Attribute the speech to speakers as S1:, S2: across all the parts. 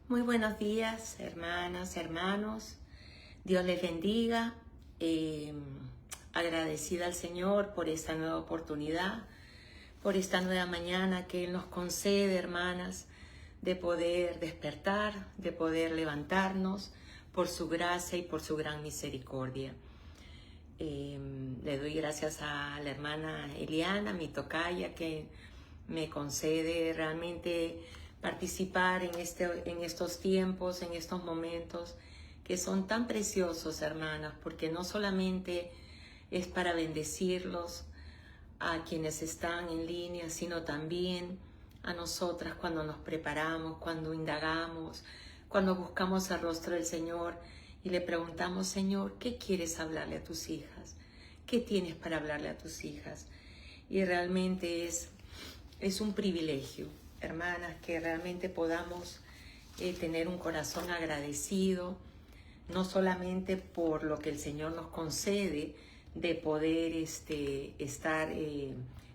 S1: Muy buenos días, hermanas, hermanos. Dios les bendiga. Agradecida al Señor por esta nueva oportunidad, por esta nueva mañana que Él nos concede, hermanas, de poder despertar, de poder levantarnos por su gracia y por su gran misericordia. Le doy gracias a la hermana Eliana, mi tocaya, que me concede realmente participar en estos tiempos, en estos momentos que son tan preciosos, hermanas, porque no solamente es para bendecirlos a quienes están en línea, sino también a nosotras cuando nos preparamos, cuando indagamos, cuando buscamos el rostro del Señor y le preguntamos: Señor, ¿qué quieres hablarle a tus hijas? ¿Qué tienes para hablarle a tus hijas? Y realmente es un privilegio, hermanas, que realmente podamos tener un corazón agradecido, no solamente por lo que el Señor nos concede de poder estar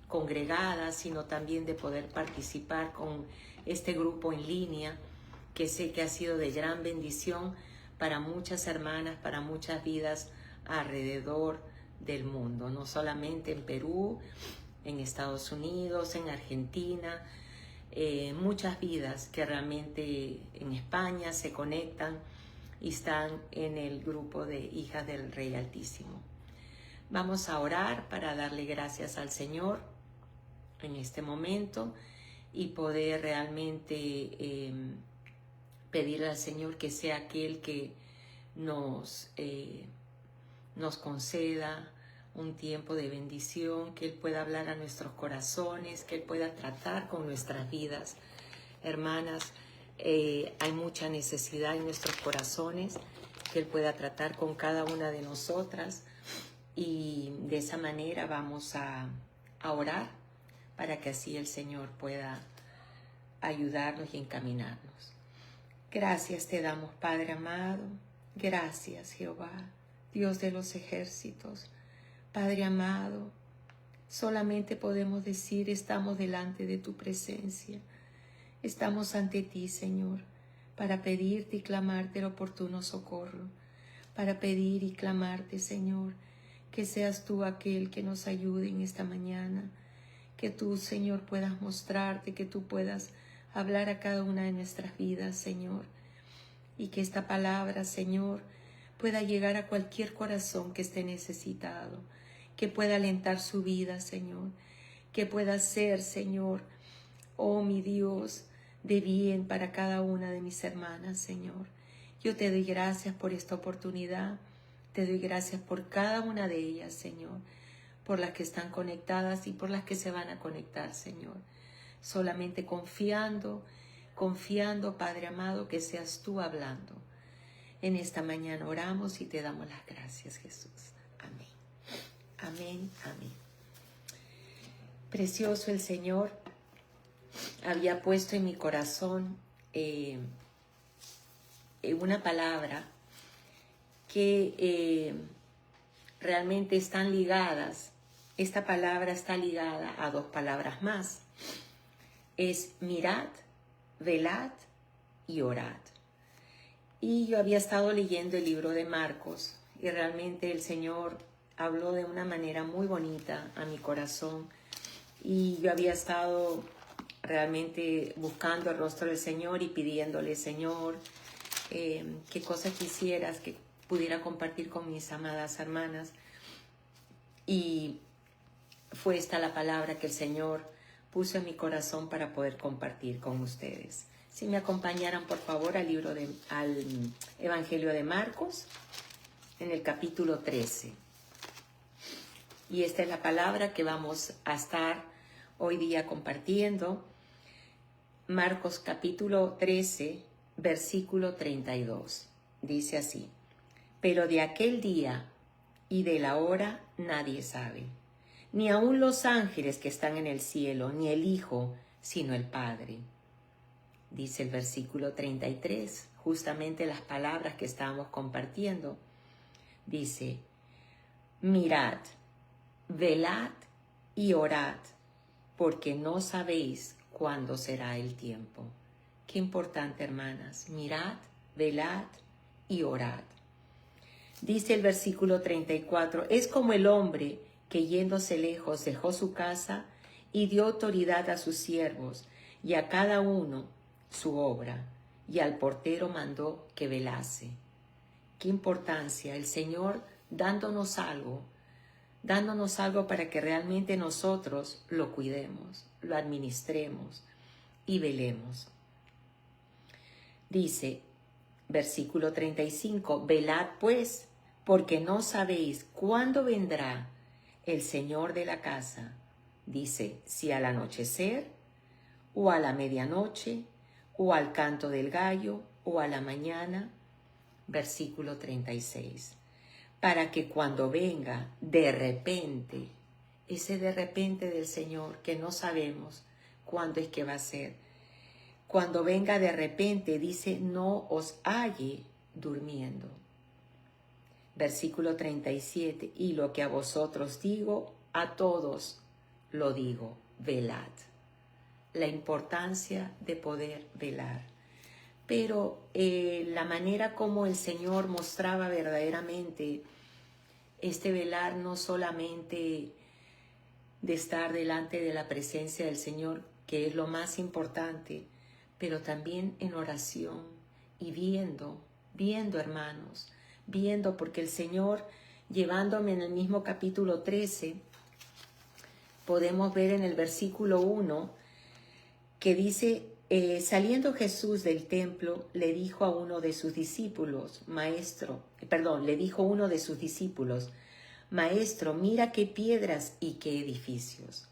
S1: congregadas, sino también de poder participar con este grupo en línea, que sé que ha sido de gran bendición para muchas hermanas, para muchas vidas alrededor del mundo, no solamente en Perú, en Estados Unidos, en Argentina, muchas vidas que realmente en España se conectan y están en el grupo de Hijas del Rey Altísimo. Vamos a orar para darle gracias al Señor en este momento y poder realmente pedirle al Señor que sea aquel que nos conceda un tiempo de bendición, que Él pueda hablar a nuestros corazones, que Él pueda tratar con nuestras vidas. Hermanas, hay mucha necesidad en nuestros corazones, que Él pueda tratar con cada una de nosotras, y de esa manera vamos a orar para que así el Señor pueda ayudarnos y encaminarnos. Gracias te damos, Padre amado. Gracias, Jehová, Dios de los ejércitos. Padre amado, solamente podemos decir: estamos delante de tu presencia. Estamos ante ti, Señor, para pedirte y clamarte el oportuno socorro, para pedir y clamarte, Señor, que seas tú aquel que nos ayude en esta mañana, que tú, Señor, puedas mostrarte, que tú puedas hablar a cada una de nuestras vidas, Señor, y que esta palabra, Señor, pueda llegar a cualquier corazón que esté necesitado, que pueda alentar su vida, Señor, que pueda ser, Señor, oh mi Dios, de bien para cada una de mis hermanas, Señor. Yo te doy gracias por esta oportunidad, te doy gracias por cada una de ellas, Señor, por las que están conectadas y por las que se van a conectar, Señor. Solamente confiando, Padre amado, que seas tú hablando. En esta mañana oramos y te damos las gracias, Jesús. Amén. Amén, amén. Precioso, el Señor había puesto en mi corazón una palabra que realmente están ligadas. Esta palabra está ligada a dos palabras más. Es mirad, velad y orad. Y yo había estado leyendo el libro de Marcos y realmente el Señor habló de una manera muy bonita a mi corazón, y yo había estado realmente buscando el rostro del Señor y pidiéndole: Señor, qué cosa quisieras que pudiera compartir con mis amadas hermanas. Y fue esta la palabra que el Señor puso en mi corazón para poder compartir con ustedes. Si me acompañaran, por favor, al Evangelio de Marcos, en el capítulo 13. Y esta es la palabra que vamos a estar hoy día compartiendo. Marcos capítulo 13, versículo 32. Dice así: pero de aquel día y de la hora nadie sabe, ni aun los ángeles que están en el cielo, ni el Hijo, sino el Padre. Dice el versículo 33, justamente las palabras que estábamos compartiendo. Dice: mirad, velad y orad, porque no sabéis cuándo será el tiempo. Qué importante, hermanas. Mirad, velad y orad. Dice el versículo 34, es como el hombre que yéndose lejos dejó su casa y dio autoridad a sus siervos y a cada uno su obra, y al portero mandó que velase. Qué importancia, el Señor dándonos algo para que realmente nosotros lo cuidemos, lo administremos y velemos. Dice, versículo 35, velad pues, porque no sabéis cuándo vendrá el Señor de la casa. Dice, si al anochecer, o a la medianoche, o al canto del gallo, o a la mañana. Versículo 36. Para que cuando venga de repente, ese de repente del Señor que no sabemos cuándo es que va a ser, cuando venga de repente, dice, no os halle durmiendo. Versículo 37, y lo que a vosotros digo, a todos lo digo, velad. La importancia de poder velar. Pero la manera como el Señor mostraba verdaderamente este velar, no solamente de estar delante de la presencia del Señor, que es lo más importante, pero también en oración y viendo, hermanos, viendo, porque el Señor, llevándome en el mismo capítulo 13, podemos ver en el versículo 1, que dice, saliendo Jesús del templo, le dijo uno de sus discípulos, Maestro, mira qué piedras y qué edificios.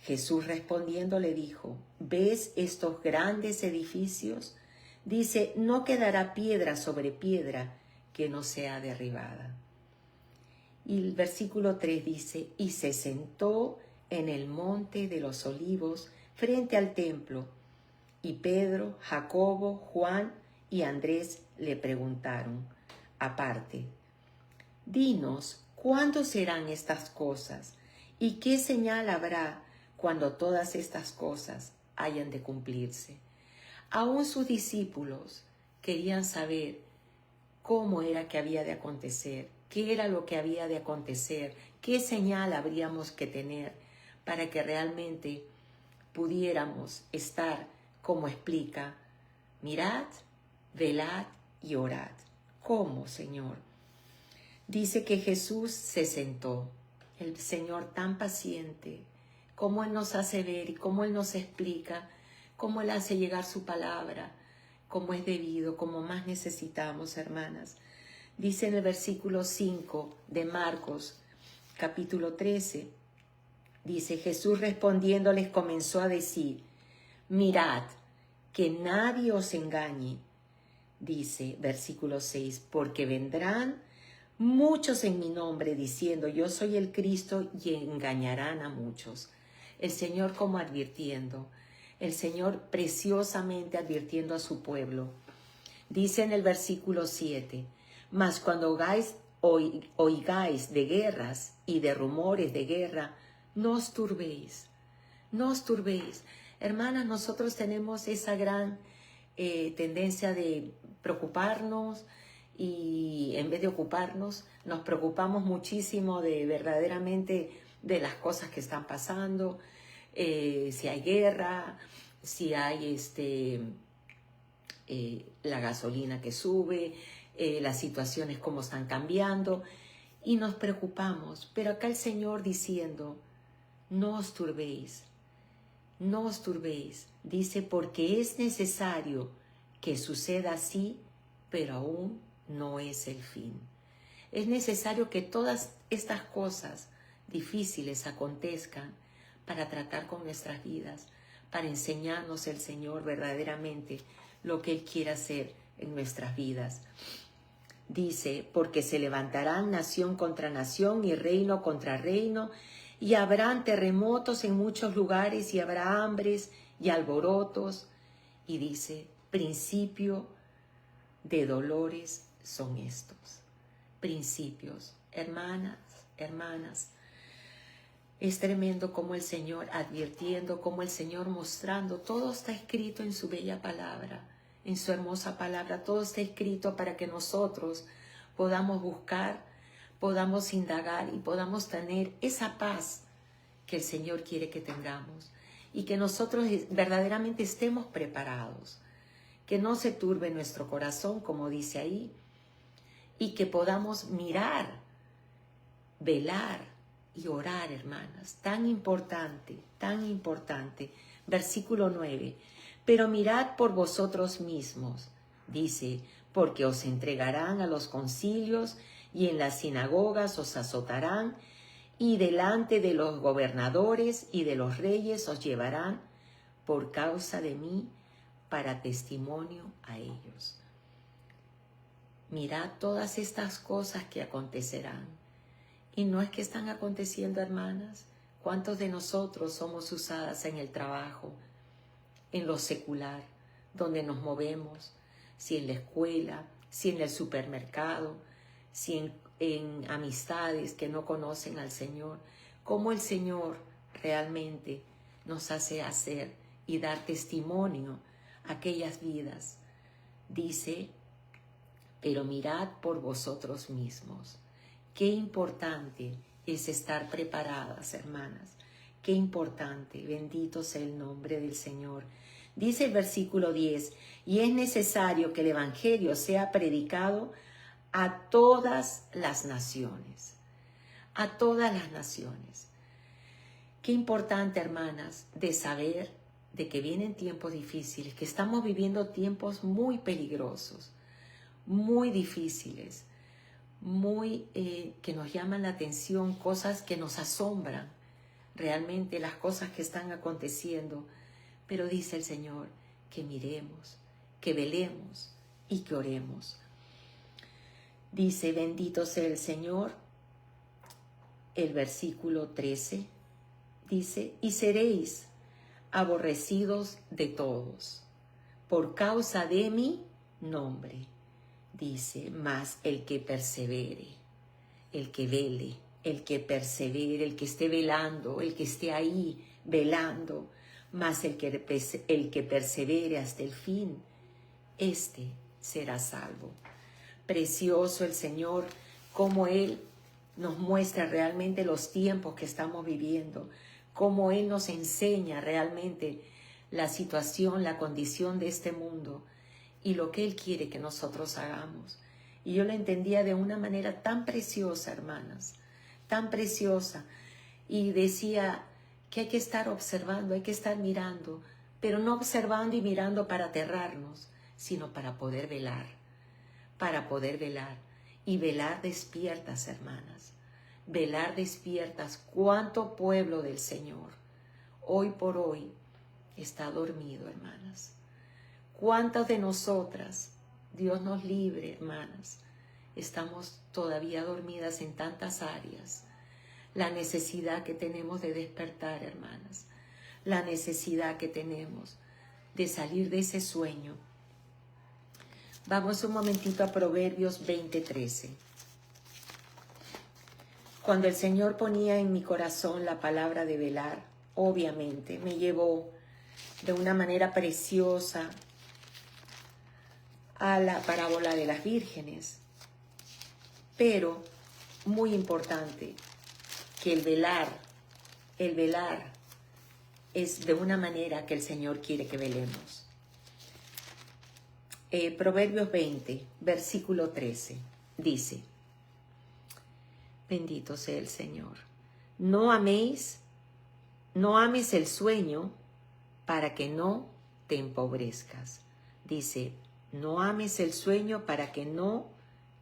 S1: Jesús respondiendo le dijo, ¿ves estos grandes edificios? Dice, no quedará piedra sobre piedra que no sea derribada. Y el versículo 3 dice, y se sentó en el monte de los olivos frente al templo, y Pedro, Jacobo, Juan y Andrés le preguntaron aparte, dinos, ¿cuándo serán estas cosas? ¿Y qué señal habrá cuando todas estas cosas hayan de cumplirse? Aún sus discípulos querían saber cómo era que había de acontecer, qué era lo que había de acontecer, qué señal habríamos que tener para que realmente pudiéramos estar, como explica, mirad, velad y orad. ¿Cómo, Señor? Dice que Jesús se sentó, el Señor tan paciente, cómo Él nos hace ver y cómo Él nos explica, cómo Él hace llegar su palabra, como es debido, como más necesitamos, hermanas. Dice en el versículo 5 de Marcos, capítulo 13, dice, Jesús respondiendo les comenzó a decir, mirad, que nadie os engañe. Dice, versículo 6, porque vendrán muchos en mi nombre diciendo, yo soy el Cristo, y engañarán a muchos. El Señor como advirtiendo, el Señor preciosamente advirtiendo a su pueblo. Dice en el versículo 7, mas cuando oigáis de guerras y de rumores de guerra, no os turbéis, no os turbéis. Hermanas, nosotros tenemos esa gran tendencia de preocuparnos y en vez de ocuparnos, nos preocupamos muchísimo de verdaderamente de las cosas que están pasando, si hay guerra, si hay la gasolina que sube, las situaciones cómo están cambiando y nos preocupamos. Pero acá el Señor diciendo, no os turbéis, no os turbéis. Dice, porque es necesario que suceda así, pero aún no es el fin. Es necesario que todas estas cosas difíciles acontezcan para tratar con nuestras vidas, para enseñarnos el Señor verdaderamente lo que Él quiere hacer en nuestras vidas. Dice, porque se levantarán nación contra nación y reino contra reino, y habrán terremotos en muchos lugares, y habrá hambres y alborotos. Y dice, principio de dolores son estos. Principios, hermanas, Es tremendo como el Señor advirtiendo, como el Señor mostrando. Todo está escrito en su bella palabra, en su hermosa palabra. Todo está escrito para que nosotros podamos buscar, podamos indagar y podamos tener esa paz que el Señor quiere que tengamos. Y que nosotros verdaderamente estemos preparados. Que no se turbe nuestro corazón, como dice ahí. Y que podamos mirar, velar y orar, hermanas. Tan importante, tan importante. Versículo 9. Pero mirad por vosotros mismos, dice, porque os entregarán a los concilios y en las sinagogas os azotarán y delante de los gobernadores y de los reyes os llevarán por causa de mí para testimonio a ellos. Mirad todas estas cosas que acontecerán. Y no es que están aconteciendo, hermanas. ¿Cuántos de nosotros somos usadas en el trabajo, en lo secular, donde nos movemos? Si en la escuela, si en el supermercado, si en amistades que no conocen al Señor. ¿Cómo el Señor realmente nos hace hacer y dar testimonio a aquellas vidas? Dice, pero mirad por vosotros mismos. Qué importante es estar preparadas, hermanas. Qué importante. Bendito sea el nombre del Señor. Dice el versículo 10, y es necesario que el Evangelio sea predicado a todas las naciones. A todas las naciones. Qué importante, hermanas, de saber de que vienen tiempos difíciles, que estamos viviendo tiempos muy peligrosos, muy difíciles, muy que nos llaman la atención, cosas que nos asombran, realmente las cosas que están aconteciendo. Pero dice el Señor que miremos, que velemos y que oremos. Dice, bendito sea el Señor. El versículo 13 dice, y seréis aborrecidos de todos por causa de mi nombre. Dice, mas el que persevere, el que vele, el que persevere, el que esté velando, el que esté ahí velando, mas el que persevere hasta el fin, este será salvo. Precioso el Señor, cómo Él nos muestra realmente los tiempos que estamos viviendo, cómo Él nos enseña realmente la situación, la condición de este mundo y lo que Él quiere que nosotros hagamos. Y yo lo entendía de una manera tan preciosa, hermanas, tan preciosa. Y decía que hay que estar observando, hay que estar mirando, pero no observando y mirando para aterrarnos, sino para poder velar, y velar despiertas, hermanas, velar despiertas. ¿Cuánto pueblo del Señor hoy por hoy está dormido, hermanas? ¿Cuántas de nosotras, Dios nos libre, hermanas, estamos todavía dormidas en tantas áreas? La necesidad que tenemos de despertar, hermanas, la necesidad que tenemos de salir de ese sueño. Vamos un momentito a Proverbios 20:13. Cuando el Señor ponía en mi corazón la palabra de velar, obviamente me llevó de una manera preciosa a la parábola de las vírgenes. Pero, muy importante, que el velar es de una manera que el Señor quiere que velemos. Proverbios 20, versículo 13, dice, bendito sea el Señor, no ames el sueño para que no te empobrezcas. Dice, no ames el sueño para que no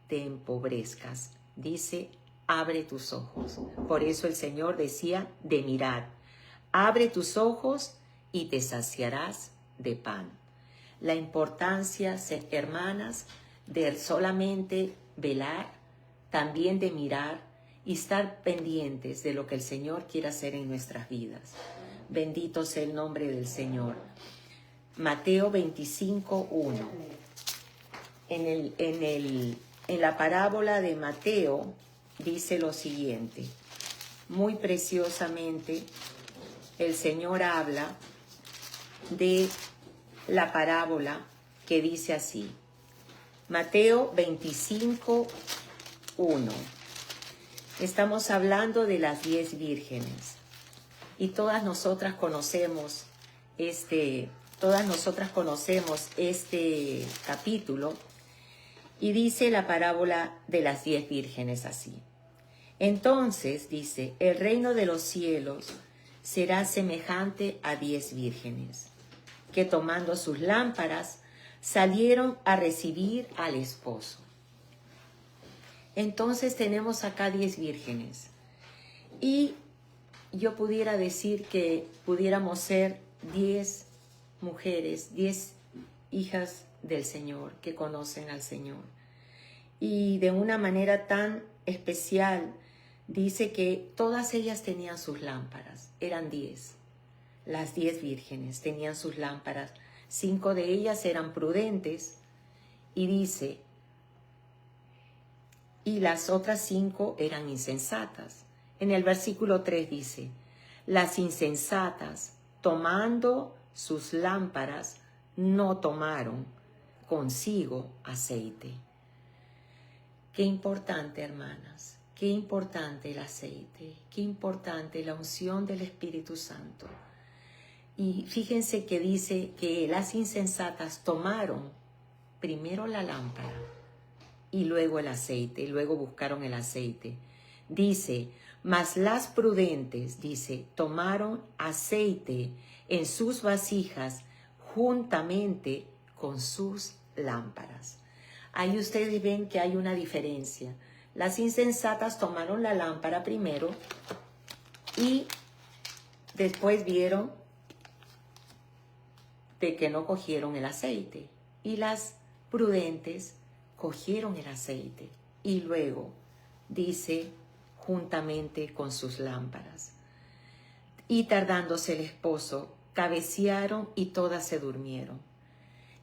S1: te empobrezcas. Dice, abre tus ojos. Por eso el Señor decía de mirar. Abre tus ojos y te saciarás de pan. La importancia, hermanas, de solamente velar, también de mirar y estar pendientes de lo que el Señor quiere hacer en nuestras vidas. Bendito sea el nombre del Señor. Mateo 25:1. En la parábola de Mateo dice lo siguiente. muy preciosamente el Señor habla de la parábola que dice así. Mateo 25:1. Estamos hablando de las 10 vírgenes y todas nosotras conocemos este capítulo, y dice la parábola de las 10 vírgenes así. Entonces, dice, el reino de los cielos será semejante a 10 vírgenes, que tomando sus lámparas salieron a recibir al esposo. Entonces tenemos acá 10 vírgenes. Y yo pudiera decir que pudiéramos ser 10 mujeres, 10 hijas del Señor que conocen al Señor. Y de una manera tan especial dice que todas ellas tenían sus lámparas. Eran 10. Las 10 vírgenes tenían sus lámparas. 5 de ellas eran prudentes. Y dice, y las otras 5 eran insensatas. En el versículo 3 dice, las insensatas, tomando sus lámparas, no tomaron consigo aceite. Qué importante, hermanas, qué importante el aceite, qué importante la unción del Espíritu Santo. Y fíjense que dice que las insensatas tomaron primero la lámpara y luego el aceite, y luego buscaron el aceite. Dice, mas las prudentes, dice, tomaron aceite en sus vasijas juntamente con sus lámparas. Ahí ustedes ven que hay una diferencia. Las insensatas tomaron la lámpara primero y después vieron de que no cogieron el aceite. Y las prudentes cogieron el aceite y luego dice juntamente con sus lámparas. Y tardándose el esposo, cabecearon y todas se durmieron.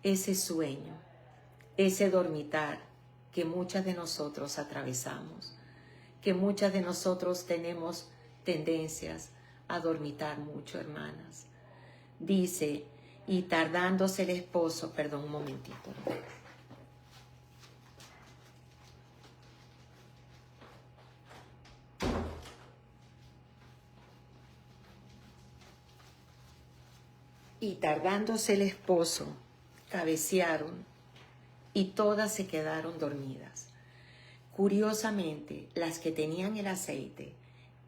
S1: Ese sueño, ese dormitar que muchas de nosotros atravesamos, que muchas de nosotros tenemos tendencias a dormitar mucho, hermanas. Dice, y tardándose el esposo, perdón un momentito. Y tardándose el esposo, cabecearon y todas se quedaron dormidas. Curiosamente, las que tenían el aceite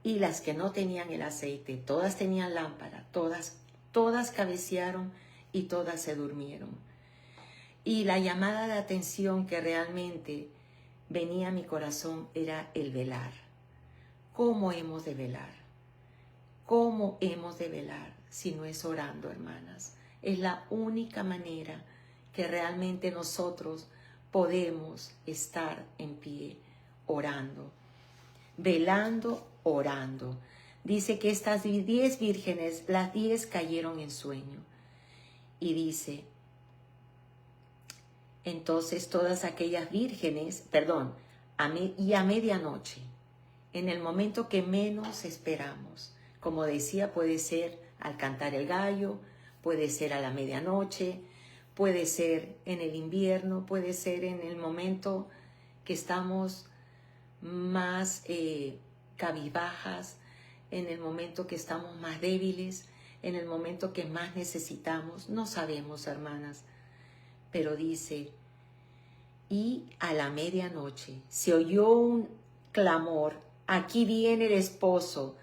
S1: y las que no tenían el aceite, todas tenían lámpara, todas cabecearon y todas se durmieron. Y la llamada de atención que realmente venía a mi corazón era el velar. ¿Cómo hemos de velar? ¿Cómo hemos de velar si no es orando, hermanas? Es la única manera que realmente nosotros podemos estar en pie orando, velando, orando. Dice que estas 10 vírgenes, las 10 cayeron en sueño. Y dice, entonces todas aquellas vírgenes, y a medianoche, en el momento que menos esperamos, como decía, puede ser al cantar el gallo, puede ser a la medianoche, puede ser en el invierno, puede ser en el momento que estamos más cabizbajas, en el momento que estamos más débiles, en el momento que más necesitamos. No sabemos, hermanas, pero dice, y a la medianoche se oyó un clamor, aquí viene el esposo,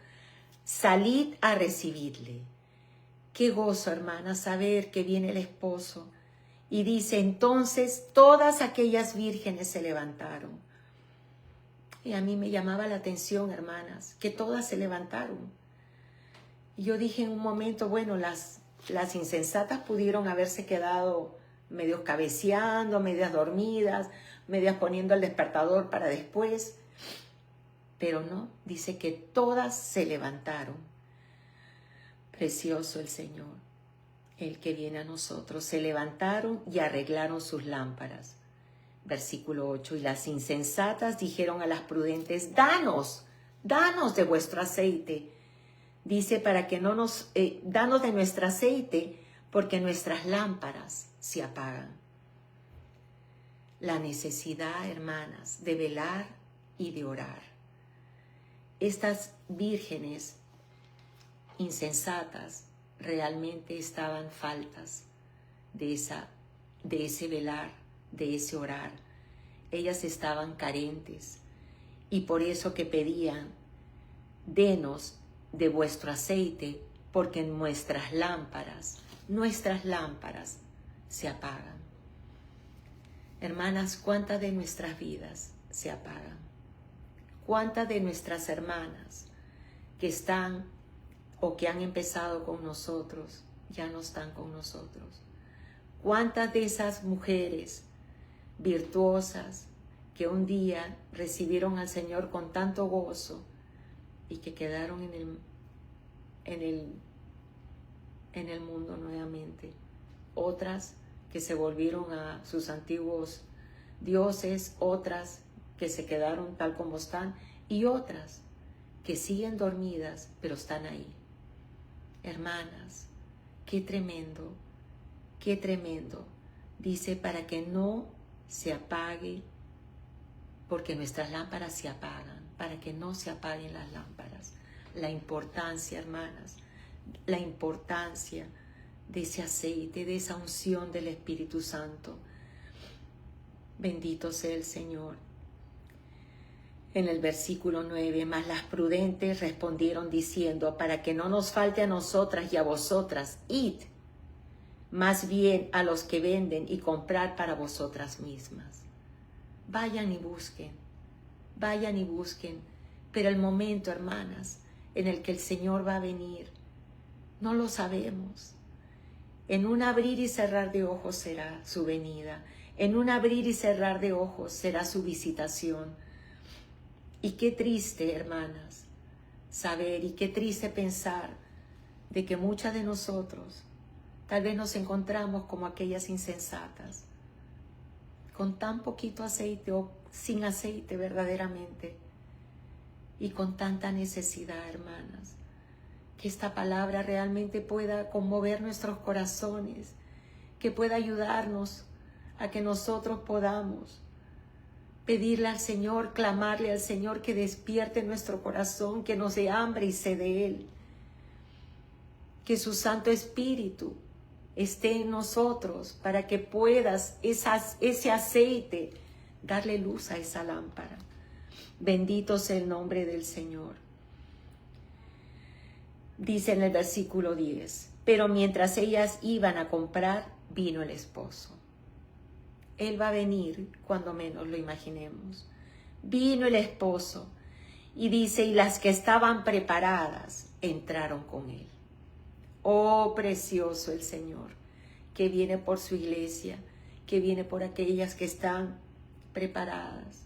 S1: salid a recibirle. Qué gozo, hermanas, saber que viene el esposo. Y dice, entonces todas aquellas vírgenes se levantaron. Y a mí me llamaba la atención, hermanas, que todas se levantaron. Y yo dije en un momento, bueno, las insensatas pudieron haberse quedado medios cabeceando, medias dormidas, medias poniendo el despertador para después. Pero no, dice que todas se levantaron. Precioso el Señor, el que viene a nosotros. Se levantaron y arreglaron sus lámparas. Versículo 8, y las insensatas dijeron a las prudentes, danos danos de vuestro aceite. Dice, para que no nos, danos de nuestro aceite, porque nuestras lámparas se apagan. La necesidad, hermanas, de velar y de orar. Estas vírgenes insensatas realmente estaban faltas de ese velar, de ese orar. Ellas estaban carentes y por eso que pedían, denos de vuestro aceite, porque nuestras lámparas se apagan. Hermanas, ¿cuántas de nuestras vidas se apagan? ¿Cuántas de nuestras hermanas que están o que han empezado con nosotros ya no están con nosotros? ¿Cuántas de esas mujeres virtuosas que un día recibieron al Señor con tanto gozo y que quedaron en el mundo nuevamente? Otras que se volvieron a sus antiguos dioses, otras que se quedaron tal como están y otras que siguen dormidas pero están ahí. Hermanas, qué tremendo, qué tremendo. Dice, para que no se apague, porque nuestras lámparas se apagan, para que no se apaguen las lámparas. La importancia, hermanas, la importancia de ese aceite, de esa unción del Espíritu Santo. Bendito sea el Señor. En el versículo 9, mas las prudentes respondieron diciendo, para que no nos falte a nosotras y a vosotras, id más bien a los que venden y comprar para vosotras mismas. Vayan y busquen, pero el momento, hermanas, en el que el Señor va a venir, no lo sabemos. En un abrir y cerrar de ojos será su venida. En un abrir y cerrar de ojos será su visitación. Y qué triste, hermanas, saber y qué triste pensar de que muchas de nosotros tal vez nos encontramos como aquellas insensatas, con tan poquito aceite o sin aceite verdaderamente, y con tanta necesidad, hermanas. Que esta palabra realmente pueda conmover nuestros corazones, que pueda ayudarnos a que nosotros podamos pedirle al Señor, clamarle al Señor que despierte nuestro corazón, que nos dé hambre y sed de Él. Que su Santo Espíritu esté en nosotros para que puedas ese aceite darle luz a esa lámpara. Bendito sea el nombre del Señor. Dice en el versículo 10, pero mientras ellas iban a comprar, vino el esposo. Él va a venir cuando menos lo imaginemos. Vino el esposo y dice, y las que estaban preparadas entraron con él. Oh, precioso el Señor, que viene por su iglesia, que viene por aquellas que están preparadas.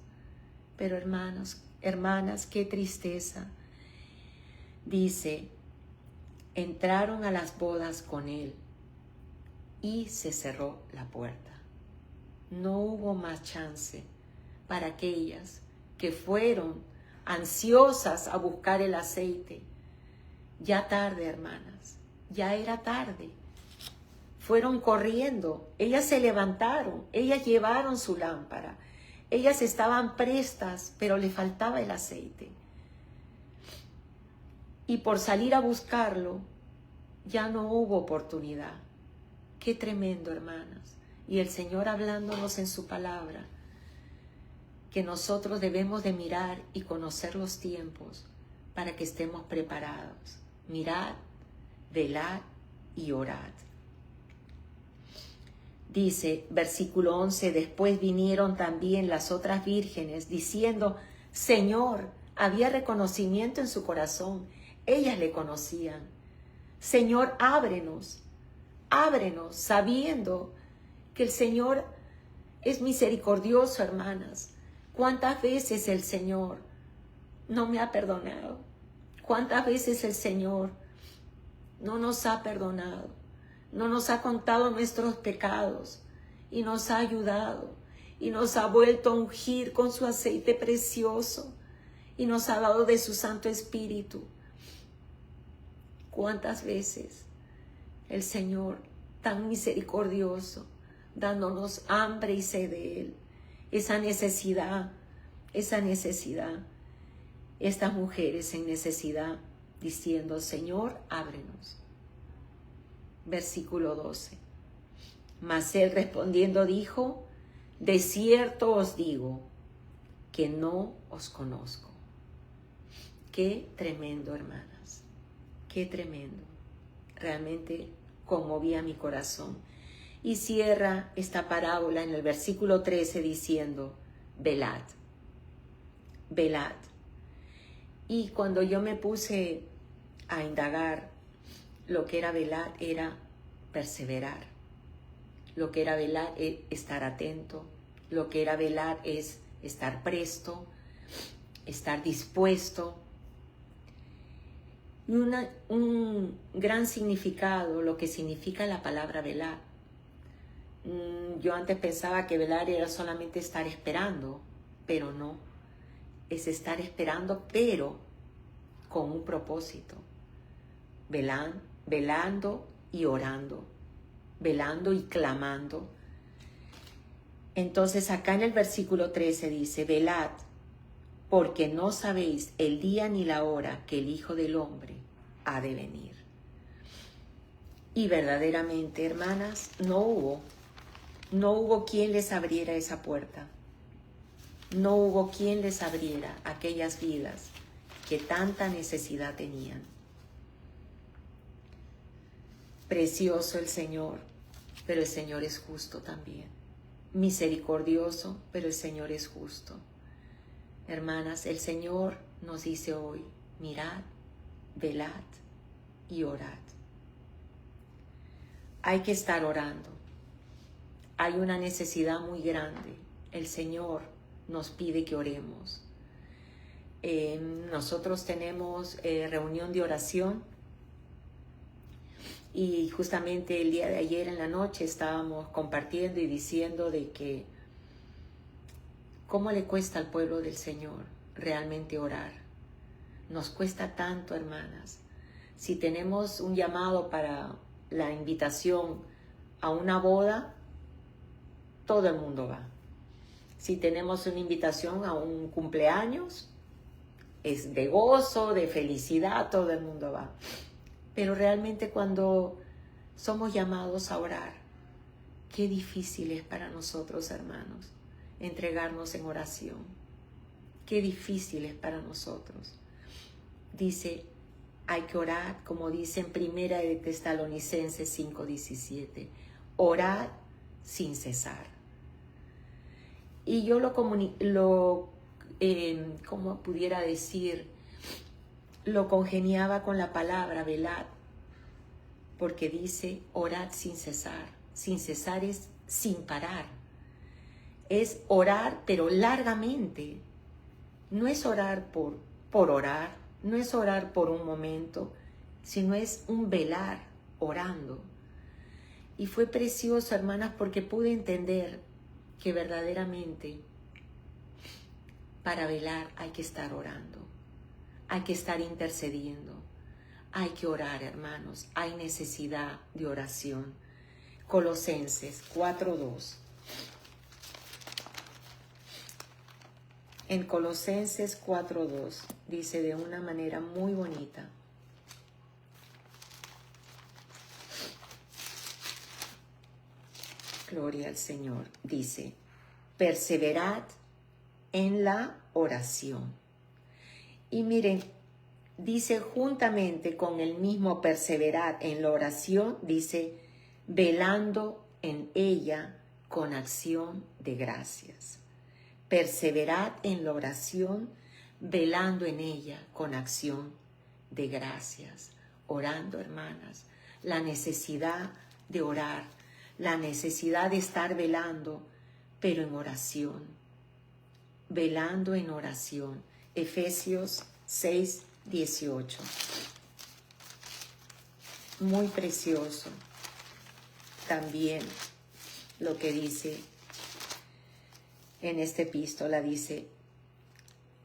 S1: Pero hermanas, qué tristeza. Dice, entraron a las bodas con él y se cerró la puerta. No hubo más chance para aquellas que fueron ansiosas a buscar el aceite. Ya tarde, hermanas, ya era tarde. Fueron corriendo, ellas se levantaron, ellas llevaron su lámpara, ellas estaban prestas, pero le faltaba el aceite. Y por salir a buscarlo, ya no hubo oportunidad. Qué tremendo, hermanas. Y el Señor hablándonos en su palabra, que nosotros debemos de mirar y conocer los tiempos para que estemos preparados. Mirad, velad y orad. Dice, versículo 11, después vinieron también las otras vírgenes diciendo, Señor, había reconocimiento en su corazón. Ellas le conocían. Señor, ábrenos, sabiendo que el Señor es misericordioso, hermanas. ¿Cuántas veces el Señor no me ha perdonado? ¿Cuántas veces el Señor no nos ha perdonado? No nos ha contado nuestros pecados y nos ha ayudado y nos ha vuelto a ungir con su aceite precioso y nos ha dado de su Santo Espíritu. ¿Cuántas veces el Señor, tan misericordioso, dándonos hambre y sed de Él, esa necesidad, estas mujeres en necesidad, diciendo, Señor, ábrenos. Versículo 12. Mas Él respondiendo dijo, de cierto os digo, que no os conozco. Qué tremendo, hermanas, qué tremendo. Realmente conmovía mi corazón. Y cierra esta parábola en el versículo 13 diciendo, velad, velad. Y cuando yo me puse a indagar, lo que era velar era perseverar. Lo que era velar es estar atento. Lo que era velar es estar presto, estar dispuesto. Y un gran significado, lo que significa la palabra velar. Yo antes pensaba que velar era solamente estar esperando, pero no. Es estar esperando, pero con un propósito. Velando y orando. Velando y clamando. Entonces acá en el versículo 13 dice, velad, porque no sabéis el día ni la hora que el Hijo del Hombre ha de venir. Y verdaderamente, hermanas, no hubo quien les abriera esa puerta. No hubo quien les abriera aquellas vidas que tanta necesidad tenían. Precioso el Señor, pero el Señor es justo también. Misericordioso, pero el Señor es justo. Hermanas, el Señor nos dice hoy, mirad, velad y orad. Hay que estar orando. Hay una necesidad muy grande. El Señor nos pide que oremos. Nosotros tenemos reunión de oración y justamente el día de ayer en la noche estábamos compartiendo y diciendo de que cómo le cuesta al pueblo del Señor realmente orar. Nos cuesta tanto, hermanas. Si tenemos un llamado para la invitación a una boda, todo el mundo va. Si tenemos una invitación a un cumpleaños, es de gozo, de felicidad, todo el mundo va. Pero realmente cuando somos llamados a orar, qué difícil es para nosotros, hermanos, entregarnos en oración. Qué difícil es para nosotros. Dice, hay que orar, como dice en Primera de Tesalonicenses 5:17, orad sin cesar. Y yo ¿cómo pudiera decir? Lo congeniaba con la palabra velad, porque dice orad sin cesar. Sin cesar es sin parar. Es orar, pero largamente. No es orar por orar, no es orar por un momento, sino es un velar orando. Y fue precioso, hermanas, porque pude entender que verdaderamente para velar hay que estar orando, hay que estar intercediendo, hay que orar, hermanos, hay necesidad de oración. Colosenses 4:2. En Colosenses 4:2 dice de una manera muy bonita: gloria al Señor. Dice, perseverad en la oración. Y miren, dice juntamente con el mismo perseverar en la oración, dice, velando en ella con acción de gracias. Perseverad en la oración, velando en ella con acción de gracias. Orando, hermanas, la necesidad de orar, la necesidad de estar velando, pero en oración. Velando en oración. Efesios 6:18. Muy precioso también lo que dice en esta epístola. Dice,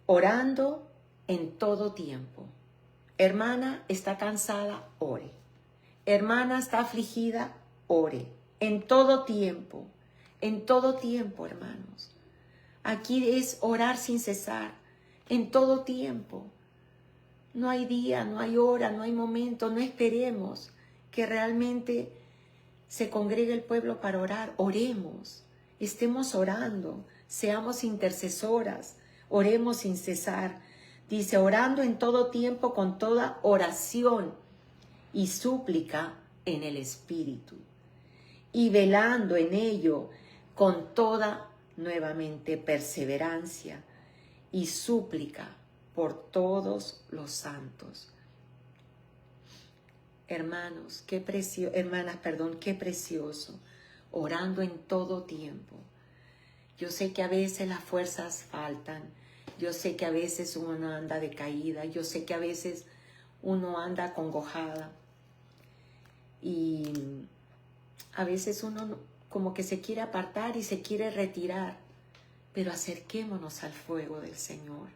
S1: orando en todo tiempo. Hermana está cansada, ore. Hermana está afligida, ore. En todo tiempo, hermanos. Aquí es orar sin cesar, en todo tiempo. No hay día, no hay hora, no hay momento, no esperemos que realmente se congregue el pueblo para orar. Oremos, estemos orando, seamos intercesoras, oremos sin cesar. Dice, orando en todo tiempo con toda oración y súplica en el Espíritu, y velando en ello con toda, nuevamente, perseverancia y súplica por todos los santos. Hermanos, hermanas, qué precioso, orando en todo tiempo. Yo sé que a veces las fuerzas faltan, yo sé que a veces uno anda decaída, yo sé que a veces uno anda acongojada y a veces uno como que se quiere apartar y se quiere retirar, pero acerquémonos al fuego del Señor.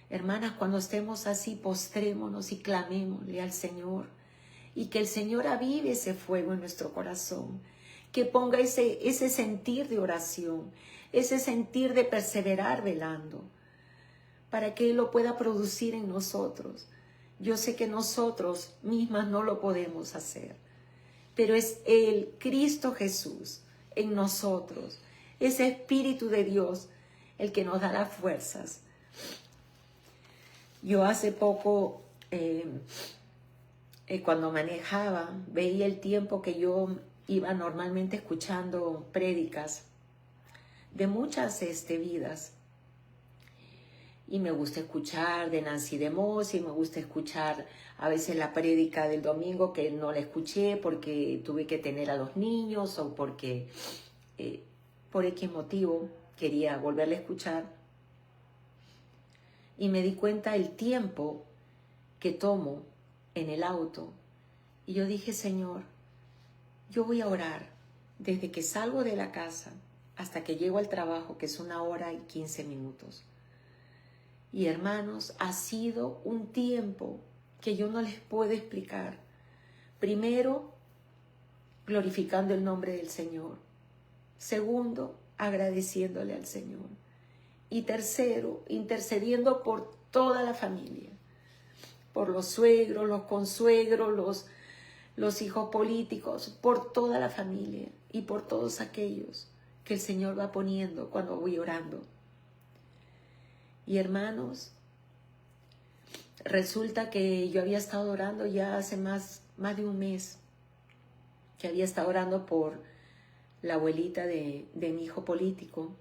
S1: Hermanas, cuando estemos así, postrémonos y clamémosle al Señor, y que el Señor avive ese fuego en nuestro corazón, que ponga ese sentir de oración, ese sentir de perseverar velando, para que Él lo pueda producir en nosotros. Yo sé que nosotros mismas no lo podemos hacer, pero es el Cristo Jesús en nosotros, ese Espíritu de Dios, el que nos da las fuerzas. Yo hace poco, cuando manejaba, veía el tiempo que yo iba normalmente escuchando prédicas de muchas vidas. Y me gusta escuchar de Nancy DeMoss, y me gusta escuchar a veces la prédica del domingo que no la escuché porque tuve que tener a los niños o porque por X motivo quería volverla a escuchar. Y me di cuenta el tiempo que tomo en el auto. Y yo dije, Señor, yo voy a orar desde que salgo de la casa hasta que llego al trabajo, que es 1 hora y 15 minutos. Y hermanos, ha sido un tiempo que yo no les puedo explicar. Primero, glorificando el nombre del Señor. Segundo, agradeciéndole al Señor. Y tercero, intercediendo por toda la familia. Por los suegros, los consuegros, los hijos políticos, por toda la familia y por todos aquellos que el Señor va poniendo cuando voy orando. Y hermanos, resulta que yo había estado orando ya hace más de un mes, que había estado orando por la abuelita de mi hijo político,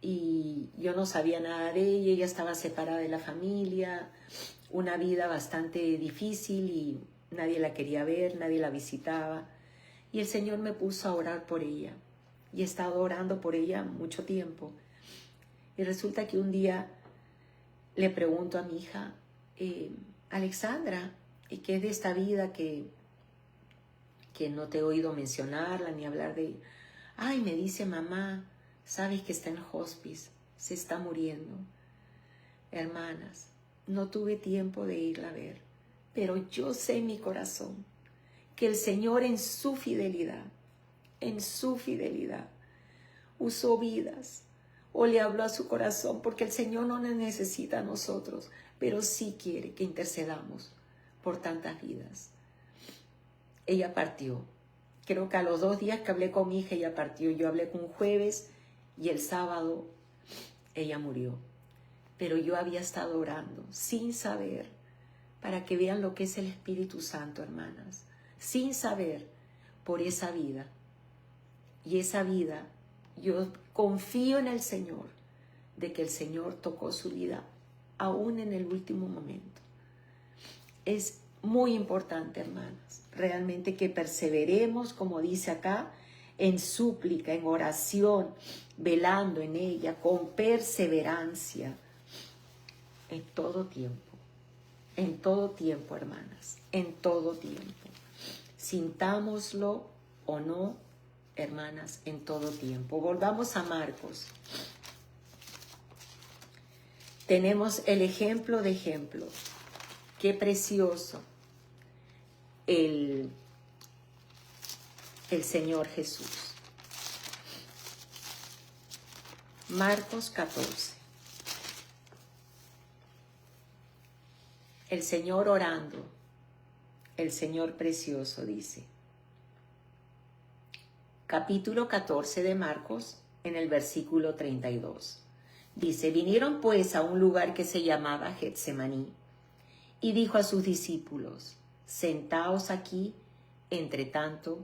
S1: y yo no sabía nada de ella estaba separada de la familia, una vida bastante difícil y nadie la quería ver, nadie la visitaba, y el Señor me puso a orar por ella, y he estado orando por ella mucho tiempo. Y resulta que un día le pregunto a mi hija, Alexandra, ¿y qué es de esta vida que no te he oído mencionarla ni hablar de ella? Ay, me dice, mamá, sabes que está en hospice, se está muriendo. Hermanas, no tuve tiempo de irla a ver, pero yo sé en mi corazón que el Señor en su fidelidad, usó vidas o le habló a su corazón, porque el Señor no nos necesita a nosotros, pero sí quiere que intercedamos por tantas vidas. Ella partió. Creo que a los 2 días que hablé con mi hija, ella partió. Yo hablé con un jueves y el sábado ella murió. Pero yo había estado orando sin saber, para que vean lo que es el Espíritu Santo, hermanas, sin saber, por esa vida. Y esa vida, yo confío en el Señor, de que el Señor tocó su vida aún en el último momento. Es muy importante, hermanas, realmente que perseveremos, como dice acá, en súplica, en oración, velando en ella, con perseverancia, en todo tiempo, hermanas, en todo tiempo. Sintámoslo o no, hermanas, en todo tiempo. Volvamos a Marcos. tenemos el ejemplo de ejemplo. Qué precioso el Señor Jesús. Marcos 14. El Señor orando, el Señor precioso dice. Capítulo 14 de Marcos, en el versículo 32. Dice, vinieron pues a un lugar que se llamaba Getsemaní, y dijo a sus discípulos, sentaos aquí, entre tanto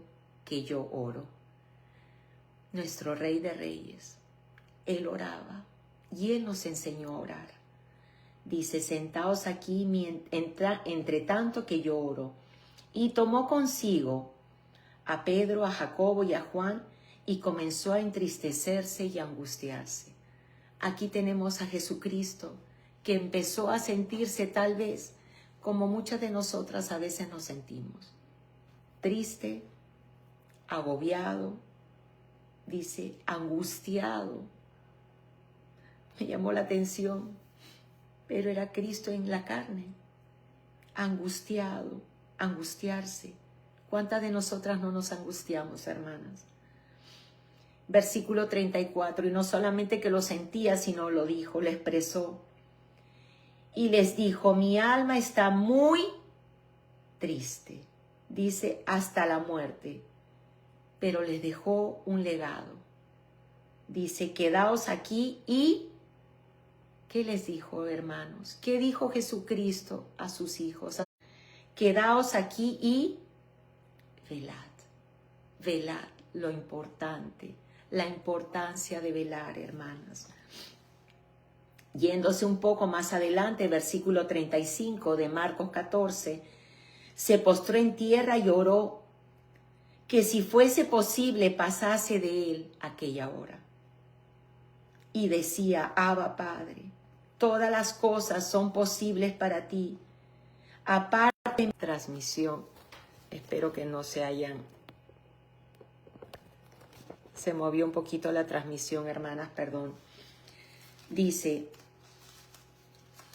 S1: que yo oro. Nuestro Rey de Reyes, Él oraba, y Él nos enseñó a orar. Dice, sentaos aquí, entre tanto que yo oro. Y tomó consigo a Pedro, a Jacobo y a Juan, y comenzó a entristecerse y a angustiarse. Aquí tenemos a Jesucristo, que empezó a sentirse tal vez como muchas de nosotras a veces nos sentimos. Triste, agobiado, dice, angustiado. Me llamó la atención, pero era Cristo en la carne, angustiado, angustiarse. ¿Cuántas de nosotras no nos angustiamos, hermanas? Versículo 34, y no solamente que lo sentía, sino lo dijo, lo expresó. Y les dijo, mi alma está muy triste, dice, hasta la muerte. Pero les dejó un legado. Dice, quedaos aquí y... ¿Qué les dijo, hermanos? ¿Qué dijo Jesucristo a sus hijos? Quedaos aquí y velad. Velad, lo importante, la importancia de velar, hermanas. Yéndose un poco más adelante, versículo 35 de Marcos 14, se postró en tierra y oró que si fuese posible pasase de él aquella hora. Y decía, Abba Padre, todas las cosas son posibles para ti. Aparte de mi transmisión, espero que no se hayan... Se movió un poquito la transmisión, hermanas, perdón. Dice,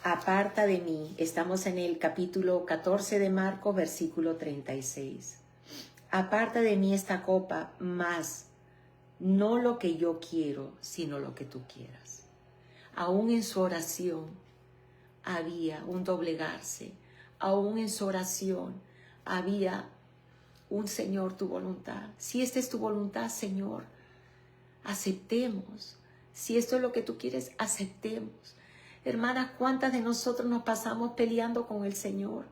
S1: aparta de mí, estamos en el capítulo 14 de Marcos, versículo 36. Aparta de mí esta copa, mas no lo que yo quiero, sino lo que tú quieras. Aún en su oración había un doblegarse. Aún en su oración había un Señor, tu voluntad. Si esta es tu voluntad, Señor, aceptemos. Si esto es lo que tú quieres, aceptemos. Hermanas, ¿cuántas de nosotros nos pasamos peleando con el Señor?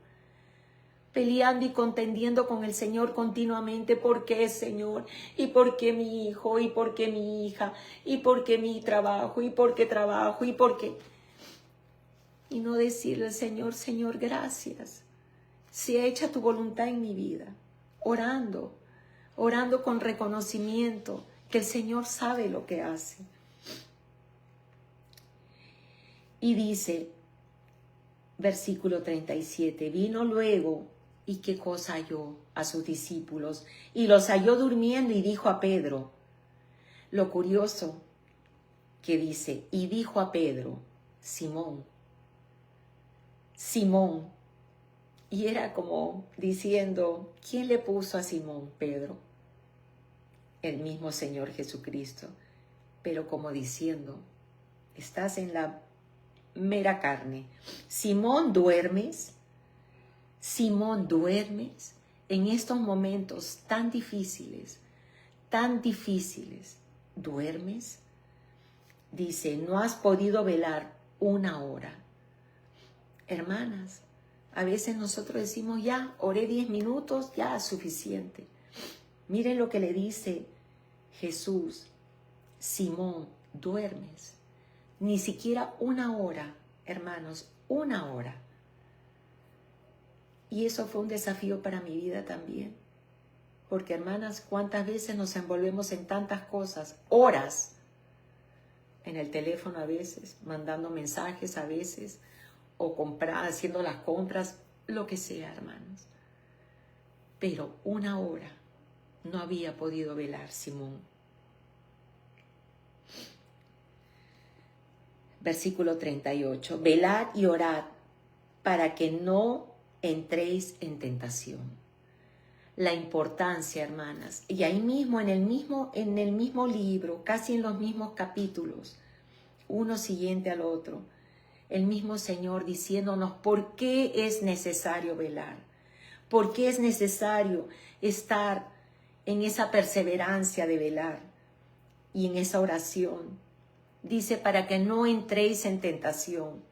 S1: Peleando y contendiendo con el Señor continuamente. ¿Por qué, Señor? ¿Y por qué mi hijo? ¿Y por qué mi hija? ¿Y por qué mi trabajo? ¿Y por qué trabajo? ¿Y por qué? Y no decirle al Señor, Señor, gracias. Sea hecha tu voluntad en mi vida. Orando con reconocimiento que el Señor sabe lo que hace. Y dice, versículo 37, vino luego, ¿y qué cosa halló a sus discípulos? Y los halló durmiendo y dijo a Pedro, lo curioso que dice, y dijo a Pedro, Simón, y era como diciendo, ¿quién le puso a Simón, Pedro? El mismo Señor Jesucristo, pero como diciendo, estás en la mera carne. Simón, ¿duermes? Simón, ¿duermes? En estos momentos tan difíciles, ¿duermes? Dice, no has podido velar una hora. Hermanas, a veces nosotros decimos, ya, oré 10 minutos, ya es suficiente. Miren lo que le dice Jesús, Simón, ¿duermes? Ni siquiera una hora, hermanos, una hora. Y eso fue un desafío para mi vida también. Porque, hermanas, ¿cuántas veces nos envolvemos en tantas cosas? Horas en el teléfono a veces, mandando mensajes a veces, o haciendo las compras, lo que sea, hermanos. Pero una hora no había podido velar Simón. Versículo 38. Velad y orad para que no entréis en tentación. La importancia, hermanas. Y ahí mismo, en el mismo libro, casi en los mismos capítulos, uno siguiente al otro, el mismo Señor diciéndonos por qué es necesario velar, por qué es necesario estar en esa perseverancia de velar y en esa oración. Dice, para que no entréis en tentación.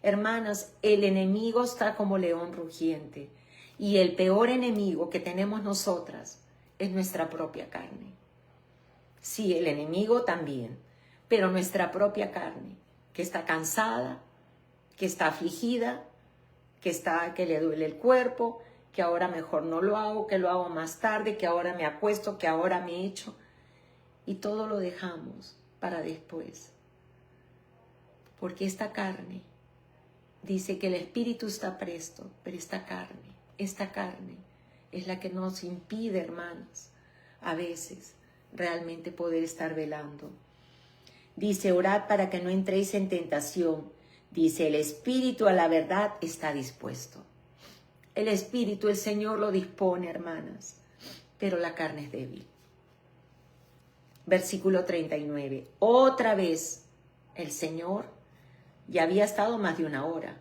S1: Hermanas, el enemigo está como león rugiente y el peor enemigo que tenemos nosotras es nuestra propia carne. Sí, el enemigo también, pero nuestra propia carne, que está cansada, que está afligida, que le duele el cuerpo, que ahora mejor no lo hago, que lo hago más tarde, que ahora me acuesto, que ahora me echo. Y todo lo dejamos para después. Porque esta carne, dice que el espíritu está presto, pero esta carne es la que nos impide, hermanas, a veces realmente poder estar velando. Dice, orad para que no entréis en tentación. Dice, el espíritu a la verdad está dispuesto. El espíritu, el Señor lo dispone, hermanas, pero la carne es débil. Versículo 39. Otra vez el Señor ya había estado más de una hora,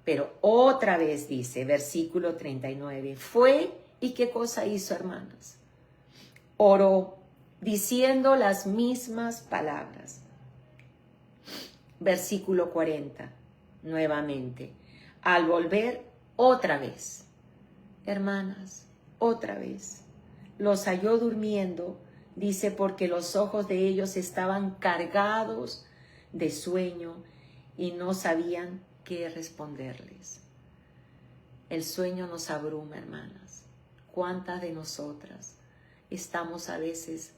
S1: pero otra vez dice, versículo 39, fue y qué cosa hizo, hermanas. Oró diciendo las mismas palabras. Versículo 40, nuevamente, al volver otra vez, hermanas, otra vez, los halló durmiendo, dice, porque los ojos de ellos estaban cargados de sueño y no sabían qué responderles. El sueño nos abruma, hermanas. ¿Cuántas de nosotras estamos a veces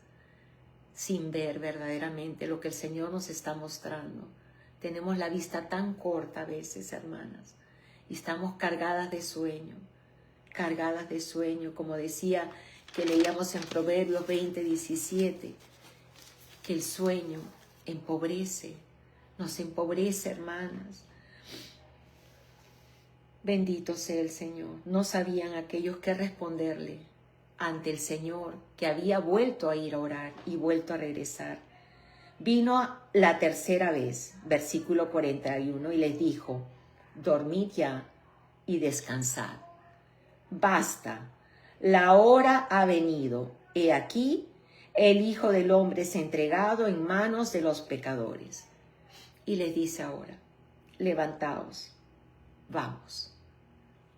S1: sin ver verdaderamente lo que el Señor nos está mostrando? Tenemos la vista tan corta a veces, hermanas, y estamos cargadas de sueño, como decía que leíamos en Proverbios 20:17, que el sueño empobrece, nos empobrece, hermanas. Bendito sea el Señor. No sabían aquellos qué responderle ante el Señor, que había vuelto a ir a orar y vuelto a regresar. Vino la tercera vez, versículo 41, y les dijo, dormid ya y descansad. Basta, la hora ha venido. He aquí, el Hijo del Hombre es entregado en manos de los pecadores. Y les dice ahora, levantaos, vamos.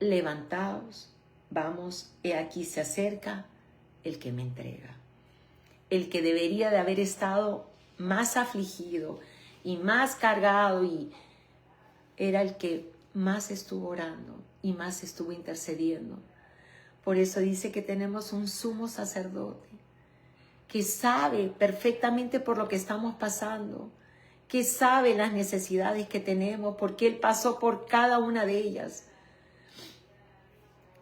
S1: Levantaos, vamos, he aquí se acerca el que me entrega. El que debería de haber estado más afligido y más cargado, y era el que más estuvo orando y más estuvo intercediendo. Por eso dice que tenemos un sumo sacerdote que sabe perfectamente por lo que estamos pasando, que sabe las necesidades que tenemos, porque Él pasó por cada una de ellas.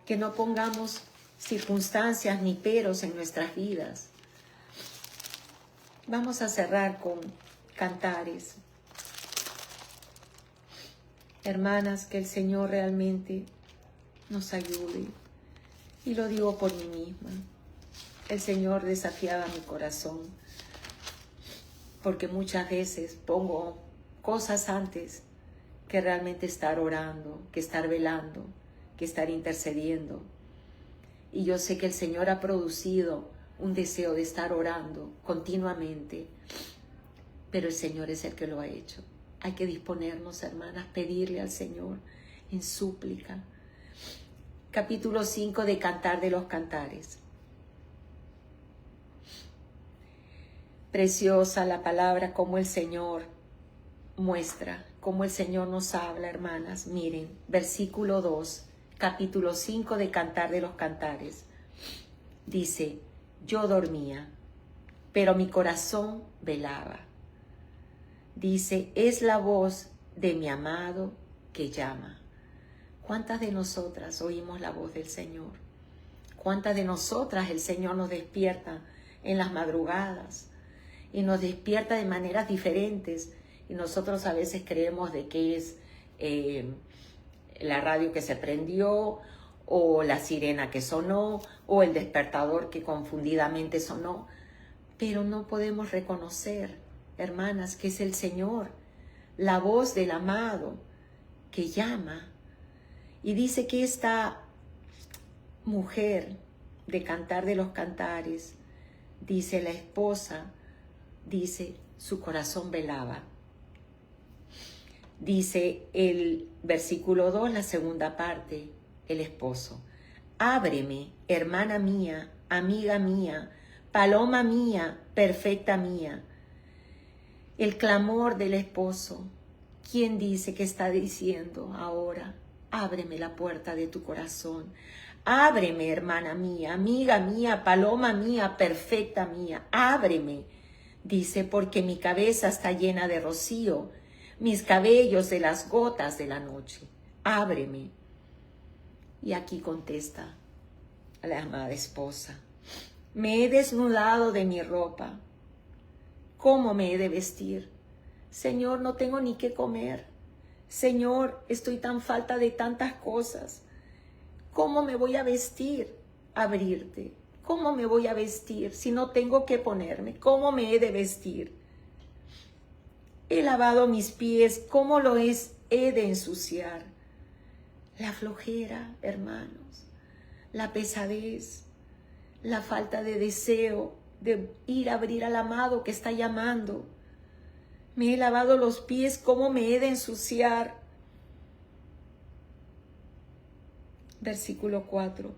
S1: Que no pongamos circunstancias ni peros en nuestras vidas. Vamos a cerrar con cantares. Hermanas, que el Señor realmente nos ayude. Y lo digo por mí misma. El Señor desafiaba mi corazón, porque muchas veces pongo cosas antes que realmente estar orando, que estar velando, que estar intercediendo. Y yo sé que el Señor ha producido un deseo de estar orando continuamente, pero el Señor es el que lo ha hecho. Hay que disponernos, hermanas, pedirle al Señor en súplica. Capítulo 5 de Cantar de los Cantares. Preciosa la palabra, como el Señor muestra, como el Señor nos habla, hermanas. Miren, versículo 2, capítulo 5 de Cantar de los Cantares. Dice, yo dormía, pero mi corazón velaba. Dice, es la voz de mi amado que llama. ¿Cuántas de nosotras oímos la voz del Señor? ¿Cuántas de nosotras el Señor nos despierta en las madrugadas y nos despierta de maneras diferentes Y nosotros a veces creemos de que es la radio que se prendió, o la sirena que sonó, o el despertador que confundidamente sonó. Pero no podemos reconocer, hermanas, que es el Señor, la voz del amado que llama. Y dice que esta mujer de Cantar de los Cantares, dice la esposa, dice su corazón velaba. Dice el versículo 2, la segunda parte, el esposo. Ábreme, hermana mía, amiga mía, paloma mía, perfecta mía. El clamor del esposo. ¿Quién dice que está diciendo ahora? Ábreme la puerta de tu corazón. Ábreme, hermana mía, amiga mía, paloma mía, perfecta mía. Ábreme, dice, porque mi cabeza está llena de rocío, mis cabellos de las gotas de la noche. Ábreme. Y aquí contesta a la amada esposa. Me he desnudado de mi ropa. ¿Cómo me he de vestir? Señor, no tengo ni qué comer. Señor, estoy tan falta de tantas cosas. ¿Cómo me voy a vestir? Abrirte. ¿Cómo me voy a vestir si no tengo qué ponerme? ¿Cómo me he de vestir? He lavado mis pies. ¿Cómo he de ensuciar? La flojera, hermanos, la pesadez, la falta de deseo de ir a abrir al amado que está llamando. Me he lavado los pies, ¿cómo me he de ensuciar? Versículo 4.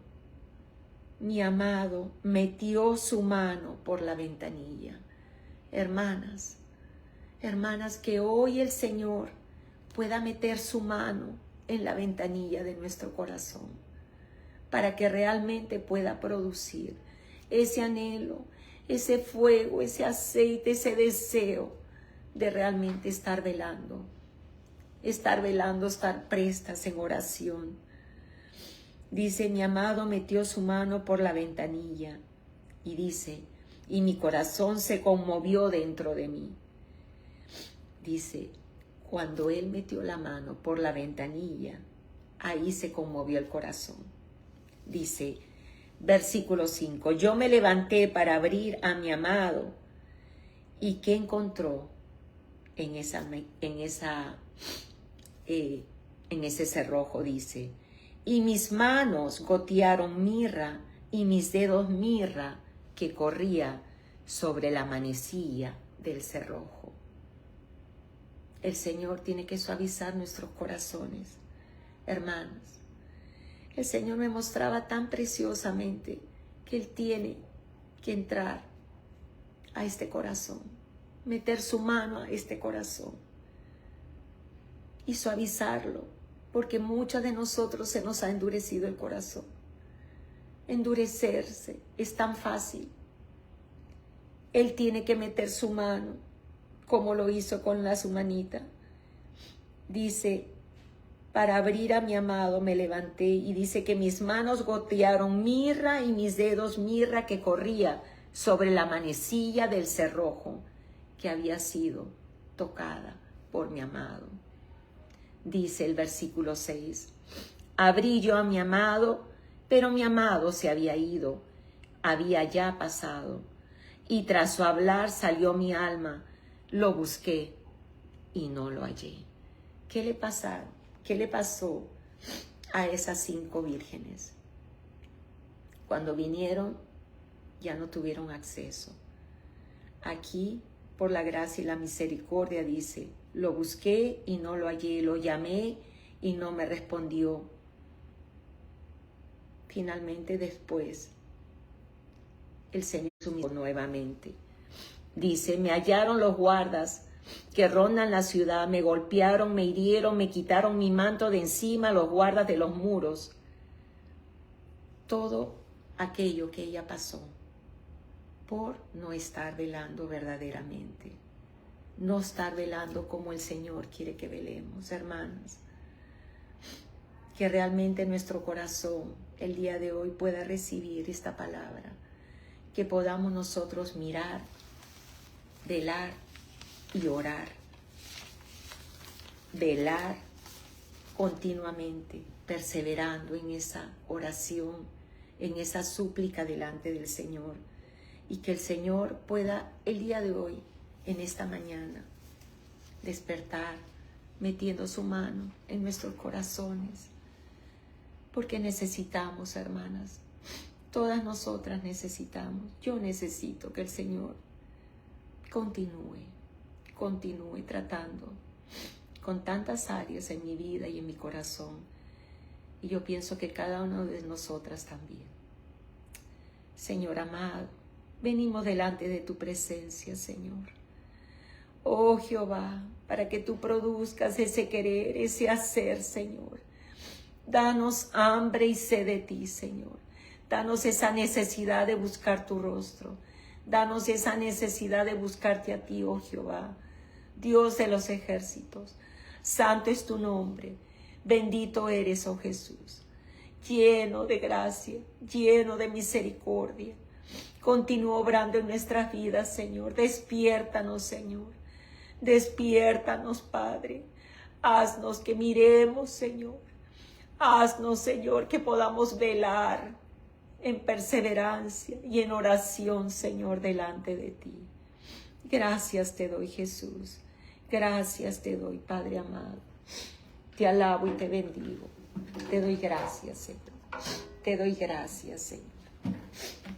S1: Mi amado metió su mano por la ventanilla. Hermanas, que hoy el Señor pueda meter su mano en la ventanilla de nuestro corazón para que realmente pueda producir ese anhelo, ese fuego, ese aceite, ese deseo de realmente estar velando, estar prestas en oración. Dice, mi amado metió su mano por la ventanilla y dice, y mi corazón se conmovió dentro de mí. Dice, cuando él metió la mano por la ventanilla, ahí se conmovió el corazón. Dice, versículo 5, yo me levanté para abrir a mi amado. ¿Y qué encontró en ese cerrojo? Dice, y mis manos gotearon mirra y mis dedos mirra que corría sobre la manecilla del cerrojo. El Señor tiene que suavizar nuestros corazones, hermanos. El Señor me mostraba tan preciosamente que Él tiene que entrar a este corazón, meter su mano a este corazón y suavizarlo, porque muchos de nosotros se nos ha endurecido el corazón. Endurecerse es tan fácil. Él tiene que meter su mano, como lo hizo con la sumanita. Dice, para abrir a mi amado me levanté, y dice que mis manos gotearon mirra y mis dedos mirra que corría sobre la manecilla del cerrojo que había sido tocada por mi amado. Dice el versículo 6, abrí yo a mi amado, pero mi amado se había ido, había ya pasado, y tras su hablar salió mi alma, lo busqué y no lo hallé. ¿Qué le pasaron? ¿Qué le pasó a esas 5 vírgenes? Cuando vinieron, ya no tuvieron acceso. Aquí, por la gracia y la misericordia, dice, lo busqué y no lo hallé, lo llamé y no me respondió. Finalmente, después, el Señor sumió nuevamente. Dice, me hallaron los guardas que rondan la ciudad, me golpearon, me hirieron, me quitaron mi manto de encima, los guardas de los muros. Todo aquello que ella pasó por no estar velando verdaderamente, no estar velando como el Señor quiere que velemos, hermanas. Que realmente nuestro corazón el día de hoy pueda recibir esta palabra, que podamos nosotros mirar, velar y orar velar continuamente, perseverando en esa oración, en esa súplica delante del Señor, y que el Señor pueda el día de hoy, en esta mañana, despertar, metiendo su mano en nuestros corazones, porque necesitamos, hermanas, todas nosotras necesitamos. Yo necesito que el Señor continúe tratando con tantas áreas en mi vida y en mi corazón, y yo pienso que cada una de nosotras también. Señor amado, venimos delante de tu presencia, Señor. Oh Jehová, para que tú produzcas ese querer, ese hacer, Señor. Danos hambre y sed de ti, Señor. Danos esa necesidad de buscar tu rostro. Danos esa necesidad de buscarte a ti, oh Jehová, Dios de los ejércitos. Santo es tu nombre. Bendito eres, oh Jesús. Lleno de gracia, lleno de misericordia. Continúa obrando en nuestras vidas, Señor. Despiértanos, Señor. Despiértanos, Padre. Haznos que miremos, Señor. Haznos, Señor, que podamos velar en perseverancia y en oración, Señor, delante de ti. Gracias te doy, Jesús. Gracias te doy, Padre amado. Te alabo y te bendigo. Te doy gracias, Señor. Te doy gracias, Señor.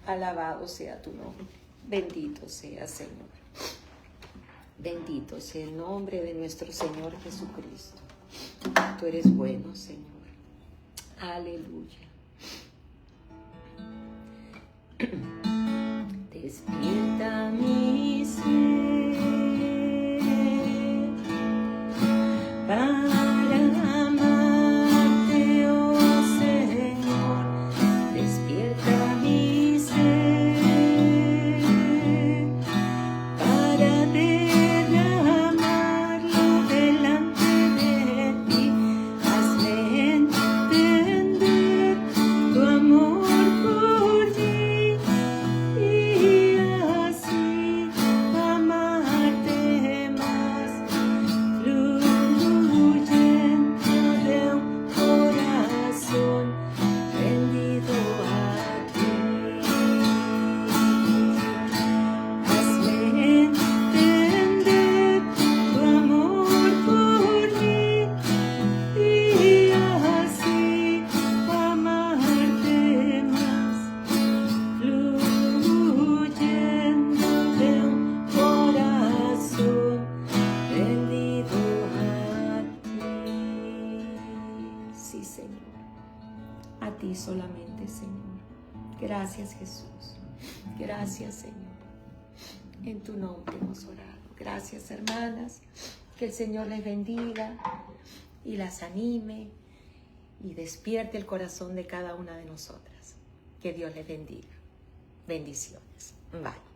S1: Alabado sea tu nombre. Bendito sea, Señor. Bendito sea el nombre de nuestro Señor Jesucristo. Tú eres bueno, Señor. Aleluya. Despierta mi ser para amarte, oh Señor. Despierta mi ser para derramarlo delante de ti. Hazme entender tu amor por mí y así amarte más, fluyendo de un corazón rendido a ti. Hazme entender tu amor por mí y así amarte más, fluyendo de un corazón rendido a ti. Sí, Señor, a ti solamente, Señor. Gracias, Jesús. Gracias, Señor. En tu nombre hemos orado. Gracias, hermanas. Que el Señor les bendiga y las anime y despierte el corazón de cada una de nosotras. Que Dios les bendiga. Bendiciones. Bye.